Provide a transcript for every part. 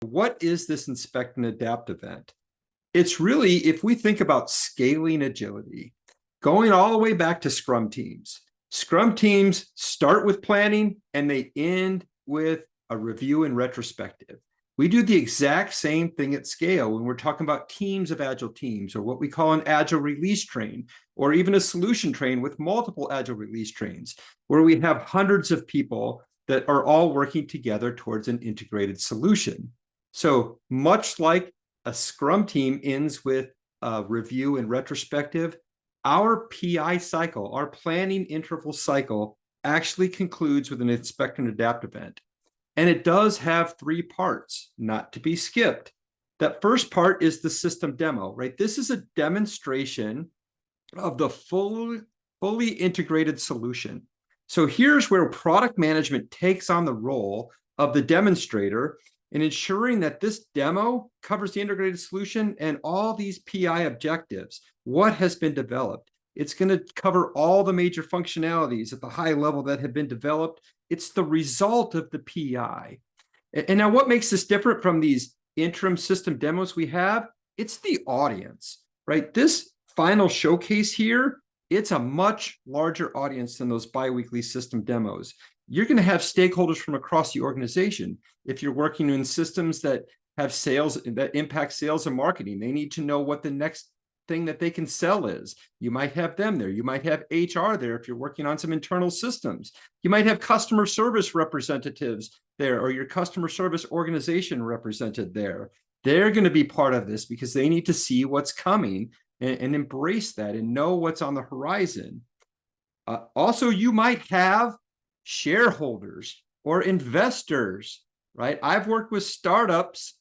What is this inspect and adapt event? It's really, if we think about scaling agility, going all the way back to Scrum teams. Scrum teams start with planning and they end with a review and retrospective. We do the exact same thing at scale when we're talking about teams of agile teams, or what we call an agile release train, or even a solution train with multiple agile release trains, where we have hundreds of people that are all working together towards an integrated solution. So much like a Scrum team ends with a review and retrospective, our PI cycle, our planning interval cycle, actually concludes with an inspect and adapt event. And it does have three parts, not to be skipped. That first part is the system demo, right? This is a demonstration of the fully integrated solution. So here's where product management takes on the role of the demonstrator in ensuring that this demo covers the integrated solution and all these PI objectives. What has been developed? It's going to cover all the major functionalities at the high level that have been developed. It's the result of the PI. And now what makes this different from these interim system demos we have? It's the audience, right? This final showcase here, it's a much larger audience than those biweekly system demos. You're going to have stakeholders from across the organization. If you're working in systems that have sales, that impact sales and marketing, they need to know what the next thing that they can sell is. You might have them there. You might have HR there if you're working on some internal systems. You might have customer service representatives there, or your customer service organization represented there. They're going to be part of this because they need to see what's coming and embrace that and know what's on the horizon. Also, you might have shareholders or investors, right? I've worked with startups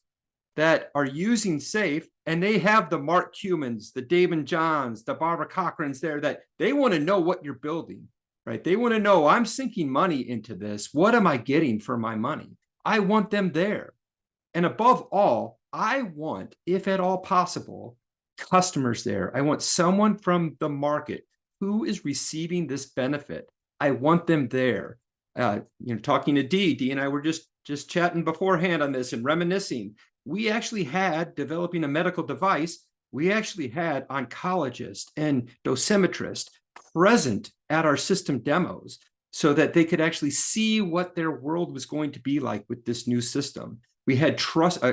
that are using SAFe, and they have the Mark Cumans, the Dave and Johns, the Barbara Cochrans there, that they want to know what you're building, right? They want to know, I'm sinking money into this. What am I getting for my money? I want them there. And above all, I want, if at all possible, customers there. I want someone from the market who is receiving this benefit. I want them there. Talking to Dee and I were just chatting beforehand on this and reminiscing. We actually had, developing a medical device, we actually had oncologists and dosimetrists present at our system demos so that they could actually see what their world was going to be like with this new system. We had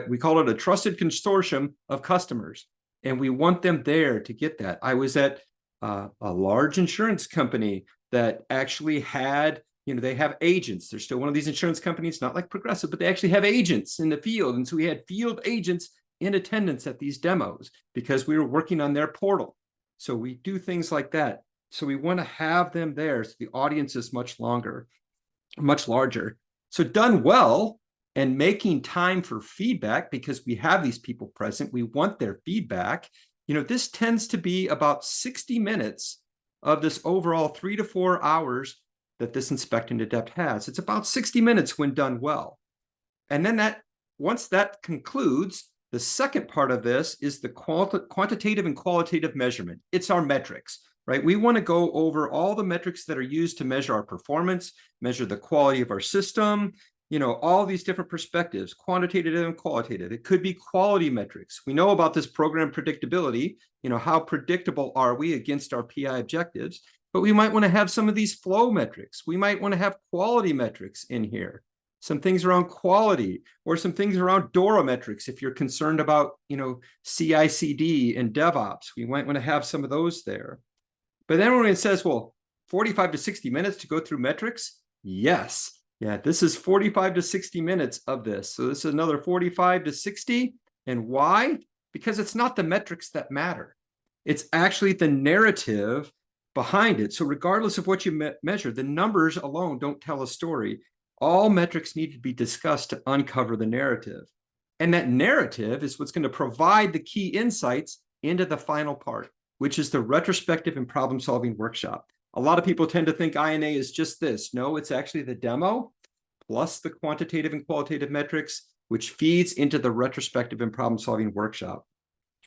we call it a trusted consortium of customers, and we want them there to get that. I was at a large insurance company that actually had, they have agents. They're still one of these insurance companies, not like Progressive, but they actually have agents in the field. And so we had field agents in attendance at these demos because we were working on their portal. So we do things like that. So we want to have them there so the audience is much larger. So done well and making time for feedback, because we have these people present, we want their feedback. This tends to be about 60 minutes of this overall 3 to 4 hours that this inspect and adapt has. It's about 60 minutes when done well. And then once that concludes, the second part of this is the quantitative and qualitative measurement. It's our metrics, right? We want to go over all the metrics that are used to measure our performance, measure the quality of our system, all these different perspectives, quantitative and qualitative. It could be quality metrics. We know about this program predictability, how predictable are we against our PI objectives? But we might want to have some of these flow metrics. We might want to have quality metrics in here, some things around quality, or some things around DORA metrics. If you're concerned about, CI/CD and DevOps, we might want to have some of those there. But then when it says, well, 45 to 60 minutes to go through metrics, yes. Yeah, this is 45 to 60 minutes of this. So this is another 45 to 60. And why? Because it's not the metrics that matter. It's actually the narrative behind it. So regardless of what you measure, the numbers alone don't tell a story. All metrics need to be discussed to uncover the narrative. And that narrative is what's going to provide the key insights into the final part, which is the retrospective and problem-solving workshop. A lot of people tend to think INA is just this. No, it's actually the demo plus the quantitative and qualitative metrics, which feeds into the retrospective and problem-solving workshop.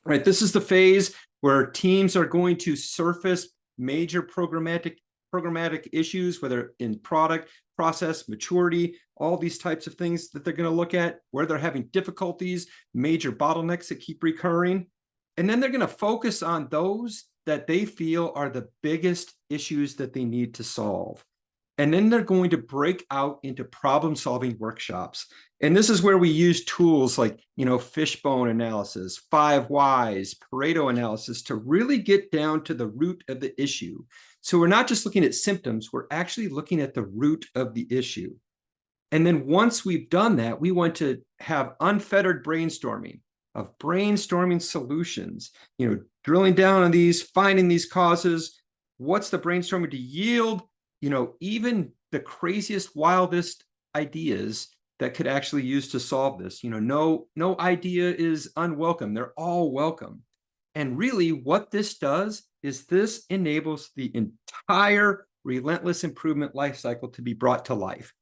Right, this is the phase where teams are going to surface major programmatic issues, whether in product, process, maturity, all these types of things that they're going to look at, where they're having difficulties, major bottlenecks that keep recurring. And then they're going to focus on those that they feel are the biggest issues that they need to solve. And then they're going to break out into problem-solving workshops. And this is where we use tools like, fishbone analysis, 5 whys, Pareto analysis to really get down to the root of the issue. So we're not just looking at symptoms, we're actually looking at the root of the issue. And then once we've done that, we want to have unfettered brainstorming of brainstorming solutions, drilling down on these, finding these causes. What's the brainstorming to yield, even the craziest, wildest ideas that could actually use to solve this. No idea is unwelcome. They're all welcome. And really what this does is this enables the entire relentless improvement life cycle to be brought to life.